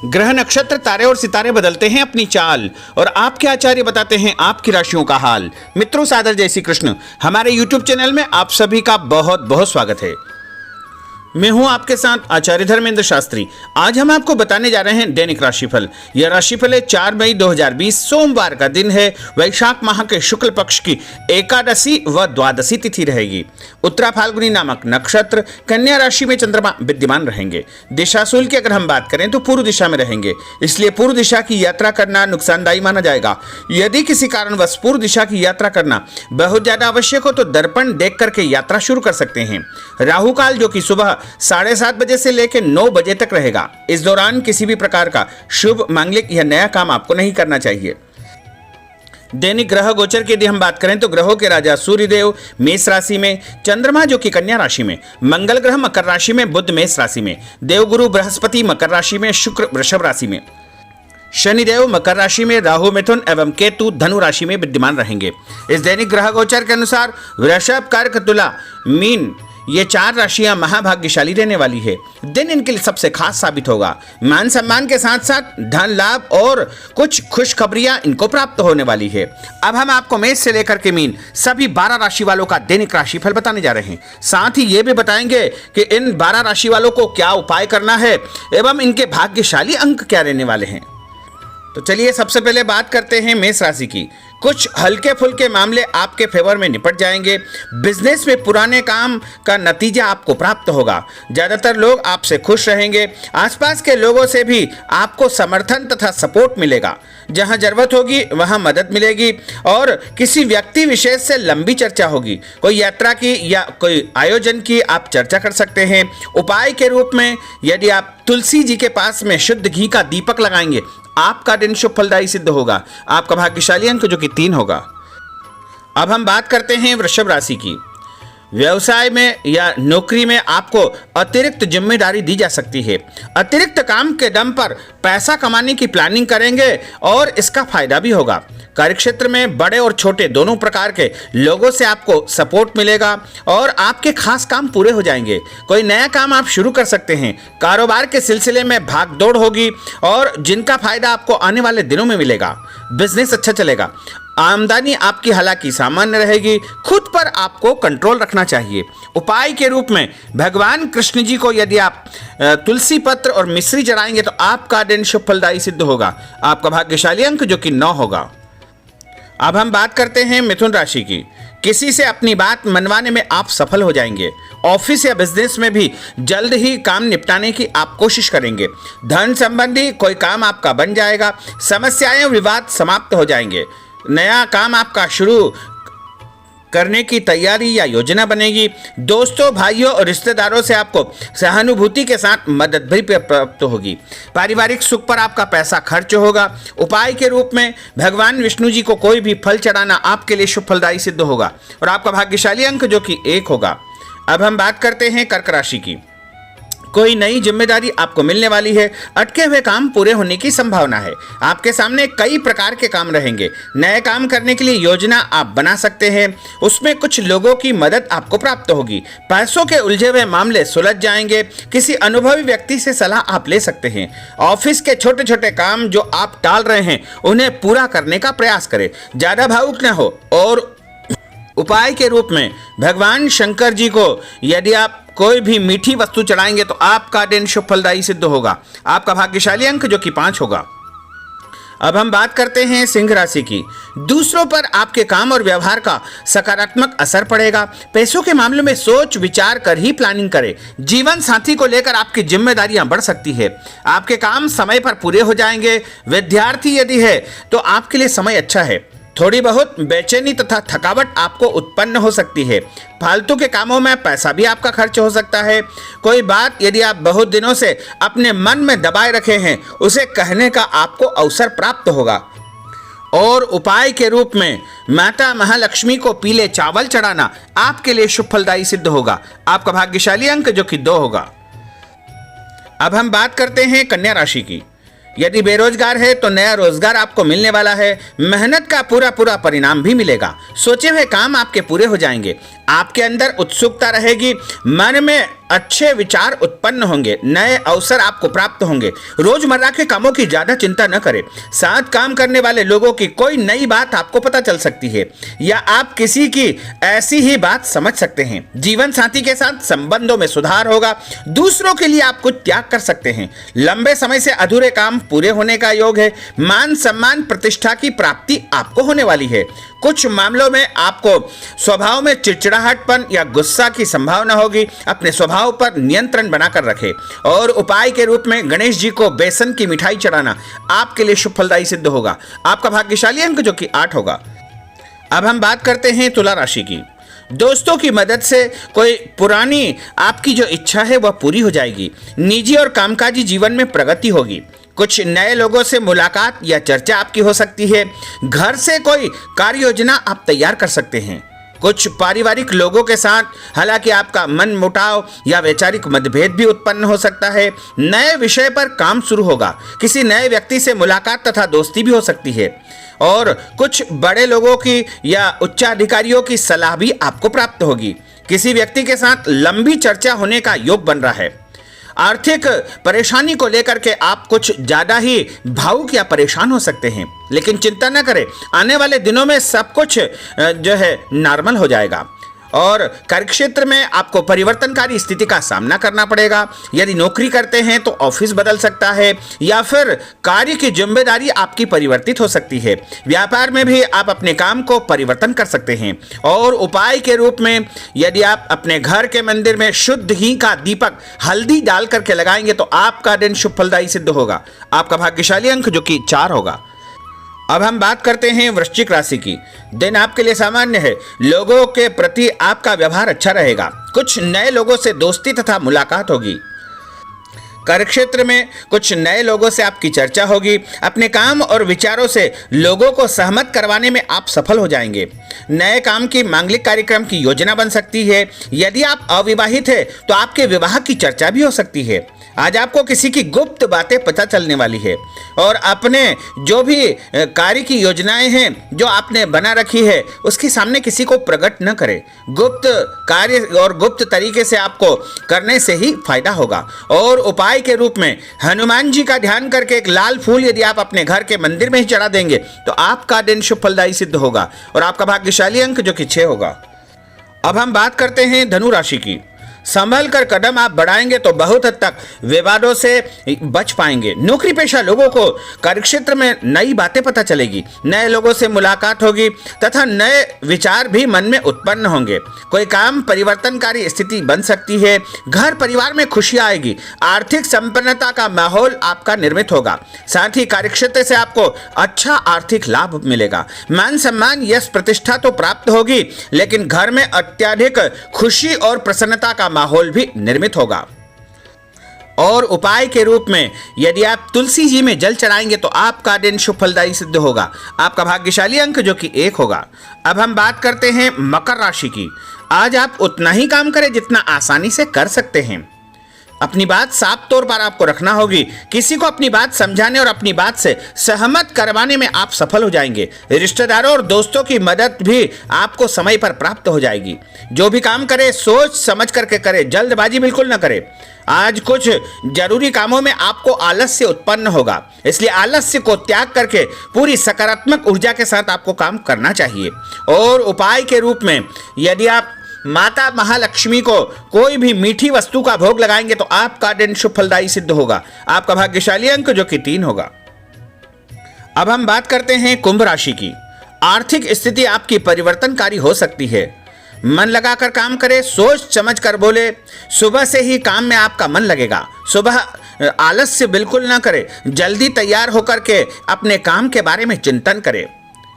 ग्रह नक्षत्र तारे और सितारे बदलते हैं अपनी चाल और आपके आचार्य बताते हैं आपकी राशियों का हाल। मित्रों, सादर जय श्री कृष्ण। हमारे YouTube चैनल में आप सभी का बहुत बहुत स्वागत है। मैं हूं आपके साथ आचार्य धर्मेंद्र शास्त्री। आज हम आपको बताने जा रहे हैं दैनिक राशिफल। यह राशिफल है 4 मई 2020 सोमवार का दिन है। वैशाख माह के शुक्ल पक्ष की एकादशी व द्वादशी तिथि रहेगी। उत्तरा फाल्गुनी नामक नक्षत्र कन्या राशि में चंद्रमा विद्यमान रहेंगे। दिशाशूल की अगर हम बात करें तो पूर्व दिशा में रहेंगे, इसलिए पूर्व दिशा की यात्रा करना नुकसानदायी माना जाएगा। यदि किसी कारणवश पूर्व दिशा की यात्रा करना बहुत ज्यादा आवश्यक हो तो दर्पण देख करके यात्रा शुरू कर सकते हैं। राहु काल जो कि सुबह 7:30 बजे से लेकर 9 बजे तक रहेगा। इस दौरान किसी भी प्रकार का शुभ, मांगलिक या नया काम आपको नहीं करना चाहिए। दैनिक ग्रह गोचर की यदि हम बात करें तो ग्रहों के राजा सूर्यदेव मेष राशि में, चंद्रमा जो कि कन्या राशि में, मंगल ग्रह मकर राशि में, बुध मेष राशि में, देवगुरु बृहस्पति मकर राशि में, शुक्र वृषभ राशि में, शनिदेव मकर राशि में, राहु मिथुन एवं केतु धनु राशि में विद्यमान रहेंगे। इस दैनिक ग्रह गोचर के अनुसार वृषभ, कर्क, तुला, मीन ये 4 राशियां महाभाग्यशाली रहने वाली है। दिन इनके लिए सबसे खास साबित होगा। मान सम्मान के साथ साथ धन लाभ और कुछ खुशखबरियां इनको प्राप्त होने वाली है। अब हम आपको मेष से लेकर के मीन सभी 12 राशि वालों का दैनिक राशिफल बताने जा रहे हैं। साथ ही ये भी बताएंगे कि इन 12 राशि वालों को क्या उपाय करना है एवं इनके भाग्यशाली अंक क्या रहने वाले हैं। तो चलिए सबसे पहले बात करते हैं मेष राशि की। कुछ हल्के फुल्के मामले आपके फेवर में निपट जाएंगे। बिजनेस में पुराने काम का नतीजा आपको प्राप्त होगा। ज़्यादातर लोग आपसे खुश रहेंगे। आसपास के लोगों से भी आपको समर्थन तथा सपोर्ट मिलेगा। जहां जरूरत होगी वहां मदद मिलेगी और किसी व्यक्ति विशेष से लंबी चर्चा होगी। कोई यात्रा की या कोई आयोजन की आप चर्चा कर सकते हैं। उपाय के रूप में यदि आप तुलसी जी के पास में शुद्ध घी का दीपक लगाएंगे, आपका दिन शुभ फलदायी सिद्ध होगा। आपका भाग्यशाली अंक जो कि 3 होगा। अब हम बात करते हैं वृषभ राशि की। व्यवसाय में या नौकरी में आपको अतिरिक्त जिम्मेदारी दी जा सकती है। अतिरिक्त काम के दम पर पैसा कमाने की प्लानिंग करेंगे और इसका फायदा भी होगा। कार्यक्षेत्र में बड़े और छोटे दोनों प्रकार के लोगों से आपको सपोर्ट मिलेगा और आपके खास काम पूरे हो जाएंगे। कोई नया काम आप शुरू कर सकते हैं। कारोबार के सिलसिले में भागदौड़ होगी और जिनका फायदा आपको आने वाले दिनों में मिलेगा। बिजनेस अच्छा चलेगा। आमदनी आपकी हालांकि सामान्य रहेगी। खुद पर आपको कंट्रोल रखना चाहिए। उपाय के रूप में भगवान कृष्ण जी को यदि आप तुलसी पत्र और मिश्री चढ़ाएंगे तो आपका दिन शुभ फलदायी सिद्ध होगा। आपका भाग्यशाली अंक जो कि 9 होगा। अब हम बात करते हैं मिथुन राशि की। किसी से अपनी बात मनवाने में आप सफल हो जाएंगे। ऑफिस या बिजनेस में भी जल्द ही काम निपटाने की आप कोशिश करेंगे। धन संबंधी कोई काम आपका बन जाएगा। समस्याएं और विवाद समाप्त हो जाएंगे। नया काम आपका शुरू करने की तैयारी या योजना बनेगी। दोस्तों, भाइयों और रिश्तेदारों से आपको सहानुभूति के साथ मदद भी प्राप्त होगी। पारिवारिक सुख पर आपका पैसा खर्च होगा। उपाय के रूप में भगवान विष्णु जी को कोई भी फल चढ़ाना आपके लिए शुभ फलदायी सिद्ध होगा और आपका भाग्यशाली अंक जो कि 1 होगा। अब हम बात करते हैं कर्क राशि की। कोई नई जिम्मेदारी आपको मिलने वाली है। अटके हुए काम पूरे होने की संभावना है। आपके सामने कई प्रकार के काम रहेंगे। नए काम करने के लिए योजना आप बना सकते हैं। उसमें कुछ लोगों की मदद आपको प्राप्त होगी। पैसों के उलझे हुए मामले सुलझ जाएंगे। किसी अनुभवी व्यक्ति से सलाह आप ले सकते हैं। ऑफिस के छोटे छोटे काम जो आप टाल रहे हैं उन्हें पूरा करने का प्रयास करें। ज्यादा भावुक न हो। और उपाय के रूप में भगवान शंकर जी को यदि आप कोई भी मीठी वस्तु चढ़ाएंगे तो आपका दिन शुभ फलदायी सिद्ध होगा। आपका भाग्यशाली अंक जो कि 5 होगा। अब हम बात करते हैं सिंह राशि की। दूसरों पर आपके काम और व्यवहार का सकारात्मक असर पड़ेगा। पैसों के मामले में सोच विचार कर ही प्लानिंग करें। जीवन साथी को लेकर आपकी जिम्मेदारियां बढ़ सकती है। आपके काम समय पर पूरे हो जाएंगे। विद्यार्थी यदि है तो आपके लिए समय अच्छा है। थोड़ी बहुत बेचैनी तथा थकावट आपको उत्पन्न हो सकती है। फालतू के कामों में पैसा भी आपका खर्च हो सकता है। कोई बात यदि आप बहुत दिनों से अपने मन में दबाए रखे हैं उसे कहने का आपको अवसर प्राप्त होगा। और उपाय के रूप में माता महालक्ष्मी को पीले चावल चढ़ाना आपके लिए शुभ फलदायी सिद्ध होगा। आपका भाग्यशाली अंक जो कि 2 होगा। अब हम बात करते हैं कन्या राशि की। यदि बेरोजगार है तो नया रोजगार आपको मिलने वाला है। मेहनत का पूरा परिणाम भी मिलेगा। सोचे हुए काम आपके पूरे हो जाएंगे। आपके अंदर उत्सुकता रहेगी, मन में अच्छे विचार उत्पन्न होंगे, नए अवसर आपको प्राप्त होंगे। रोजमर्रा के कामों की ज्यादा चिंता न करें। साथ काम करने वाले लोगों की कोई नई बात आपको पता चल सकती है या आप किसी की ऐसी ही बात समझ सकते हैं। जीवन साथी के साथ संबंधों में सुधार होगा। दूसरों के लिए आप कुछ त्याग कर सकते हैं। लंबे समय से अधूरे काम पूरे होने का योग है। मान सम्मान प्रतिष्ठा की प्राप्ति आपको होने वाली है। कुछ मामलों में आपको स्वभाव में चिड़चिड़ाहटपन या गुस्सा की संभावना होगी। अपने स्वभाव पर नियंत्रण बनाकर रखें। और उपाय के रूप में गणेश जी को बेसन की मिठाई चढ़ाना आपके लिए शुभ फलदायी सिद्ध होगा। आपका भाग्यशाली अंक जो कि 8 होगा। अब हम बात करते हैं तुला राशि की। दोस्तों की मदद से कोई पुरानी आपकी जो इच्छा है वह पूरी हो जाएगी। निजी और कामकाजी जीवन में प्रगति होगी। कुछ नए लोगों से मुलाकात या चर्चा आपकी हो सकती है। घर से कोई कार्य योजना आप तैयार कर सकते हैं। कुछ पारिवारिक लोगों के साथ हालांकि आपका मन मुटाव या वैचारिक मतभेद भी उत्पन्न हो सकता है। नए विषय पर काम शुरू होगा। किसी नए व्यक्ति से मुलाकात तथा दोस्ती भी हो सकती है। और कुछ बड़े लोगों की या उच्चाधिकारियों की सलाह भी आपको प्राप्त होगी। किसी व्यक्ति के साथ लंबी चर्चा होने का योग बन रहा है। आर्थिक परेशानी को लेकर के आप कुछ ज्यादा ही भावुक या परेशान हो सकते हैं, लेकिन चिंता न करें, आने वाले दिनों में सब कुछ जो है नॉर्मल हो जाएगा। और कार्यक्षेत्र में आपको परिवर्तनकारी स्थिति का सामना करना पड़ेगा। यदि नौकरी करते हैं तो ऑफिस बदल सकता है या फिर कार्य की जिम्मेदारी आपकी परिवर्तित हो सकती है। व्यापार में भी आप अपने काम को परिवर्तन कर सकते हैं। और उपाय के रूप में यदि आप अपने घर के मंदिर में शुद्ध घी का दीपक हल्दी डाल करके लगाएंगे तो आपका दिन शुभ फलदायी सिद्ध होगा। आपका भाग्यशाली अंक जो कि 4 होगा। अब हम बात करते हैं वृश्चिक राशि की। दिन आपके लिए सामान्य है। लोगों के प्रति आपका व्यवहार अच्छा रहेगा। कुछ नए लोगों से दोस्ती तथा मुलाकात होगी। कार्यक्षेत्र में कुछ नए लोगों से आपकी चर्चा होगी। अपने काम और विचारों से लोगों को सहमत करवाने में आप सफल हो जाएंगे। नए काम की मांगलिक कार्यक्रम की योजना बन सकती है। यदि आप अविवाहित हैं तो आपके विवाह की चर्चा भी हो सकती है। आज आपको किसी की गुप्त बातें पता चलने वाली है। और अपने जो भी कार्य की योजनाएं हैं जो आपने बना रखी है उसके सामने किसी को प्रकट न करें। गुप्त कार्य और गुप्त तरीके से आपको करने से ही फायदा होगा। और उपाय के रूप में हनुमान जी का ध्यान करके एक लाल फूल यदि आप अपने घर के मंदिर में ही चढ़ा देंगे तो आपका दिन शुभ फलदायी सिद्ध होगा। और आपका भाग्यशाली अंक जो कि 6 होगा। अब हम बात करते हैं धनु राशि की। संभल कर कदम आप बढ़ाएंगे तो बहुत हद तक विवादों से बच पाएंगे। नौकरी पेशा लोगों को कार्यक्षेत्र में नई बातें पता चलेगी। नए लोगों से मुलाकात होगी तथा नए विचार भी मन में उत्पन्न होंगे। कोई काम परिवर्तनकारी स्थिति बन सकती है। घर परिवार में खुशियां आएगी। आर्थिक संपन्नता का माहौल आपका निर्मित होगा। साथ ही कार्यक्षेत्र से आपको अच्छा आर्थिक लाभ मिलेगा। मान सम्मान यश प्रतिष्ठा तो प्राप्त होगी, लेकिन घर में अत्यधिक खुशी और प्रसन्नता का माहौल भी निर्मित होगा। और उपाय के रूप में यदि आप तुलसी जी में जल चढ़ाएंगे तो आपका दिन शुभ फलदायी सिद्ध होगा। आपका भाग्यशाली अंक जो कि 1 होगा। अब हम बात करते हैं मकर राशि की। आज आप उतना ही काम करें जितना आसानी से कर सकते हैं। अपनी बात साफ तौर पर आपको रखना होगी। किसी को अपनी बात समझाने और अपनी बात से सहमत करवाने में आप सफल हो जाएंगे। रिश्तेदारों और दोस्तों की मदद भी आपको समय पर प्राप्त हो जाएगी। जो भी काम करे सोच समझ करके करे, जल्दबाजी बिल्कुल न करे। आज कुछ जरूरी कामों में आपको आलस्य उत्पन्न होगा, इसलिए आलस्य को त्याग करके पूरी सकारात्मक ऊर्जा के साथ आपको काम करना चाहिए। और उपाय के रूप में यदि आप माता महालक्ष्मी को कोई भी मीठी वस्तु का भोग लगाएंगे तो आपका दिन शुभ फलदायी सिद्ध होगा। आपका भाग्यशाली अंक जो कि 3 होगा। अब हम बात करते हैं कुंभ राशि की। आर्थिक स्थिति आपकी परिवर्तनकारी हो सकती है। मन लगाकर काम करें, सोच समझ कर बोले। सुबह से ही काम में आपका मन लगेगा। सुबह आलस्य बिल्कुल ना करें। जल्दी तैयार होकर के अपने काम के बारे में चिंतन करें।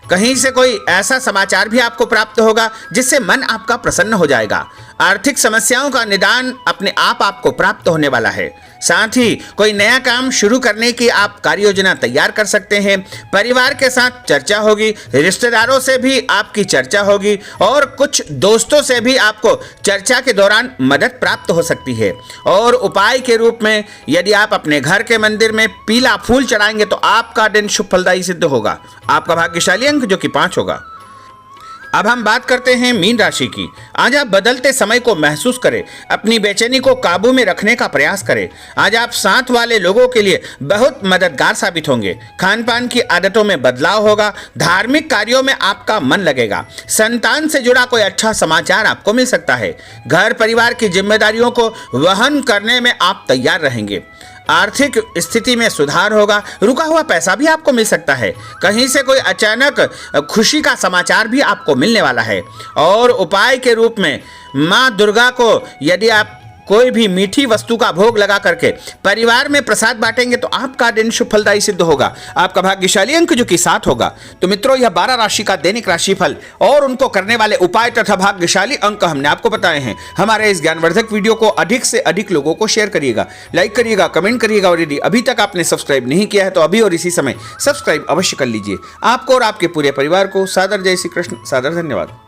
कहीं से कोई ऐसा समाचार भी आपको प्राप्त होगा जिससे मन आपका प्रसन्न हो जाएगा। आर्थिक समस्याओं का निदान अपने आप आपको प्राप्त होने वाला है। साथ ही कोई नया काम शुरू करने की आप कार्य योजना तैयार कर सकते हैं। परिवार के साथ चर्चा होगी। रिश्तेदारों से भी आपकी चर्चा होगी और कुछ दोस्तों से भी आपको चर्चा के दौरान मदद प्राप्त हो सकती है। और उपाय के रूप में यदि आप अपने घर के मंदिर में पीला फूल चढ़ाएंगे तो आपका दिन शुभ फलदायी सिद्ध होगा। आपका भाग्यशाली अंक जो कि 5 होगा। अब हम बात करते हैं मीन राशि की। आज आप बदलते समय को महसूस करें, अपनी बेचैनी को काबू में रखने का प्रयास करें। आज आप साथ वाले लोगों के लिए बहुत मददगार साबित होंगे। खान पान की आदतों में बदलाव होगा। धार्मिक कार्यों में आपका मन लगेगा। संतान से जुड़ा कोई अच्छा समाचार आपको मिल सकता है। घर परिवार की जिम्मेदारियों को वहन करने में आप तैयार रहेंगे। आर्थिक स्थिति में सुधार होगा। रुका हुआ पैसा भी आपको मिल सकता है। कहीं से कोई अचानक खुशी का समाचार भी आपको मिलने वाला है। और उपाय के रूप में माँ दुर्गा को यदि आप कोई भी मीठी वस्तु का भोग लगा करके परिवार में प्रसाद बांटेंगे तो आपका दिन शुभ फलदायी सिद्ध होगा। आपका भाग्यशाली अंक जो कि 7 होगा। तो मित्रों, यह 12 राशि का दैनिक राशिफल और उनको करने वाले उपाय तथा भाग्यशाली अंक हमने आपको बताए हैं। हमारे इस ज्ञानवर्धक वीडियो को अधिक से अधिक लोगों को शेयर करिएगा, लाइक करिएगा, कमेंट करिएगा और यदि अभी तक आपने सब्सक्राइब नहीं किया है तो अभी और इसी समय सब्सक्राइब अवश्य कर लीजिए। आपको और आपके पूरे परिवार को सादर जय श्री कृष्ण, सादर धन्यवाद।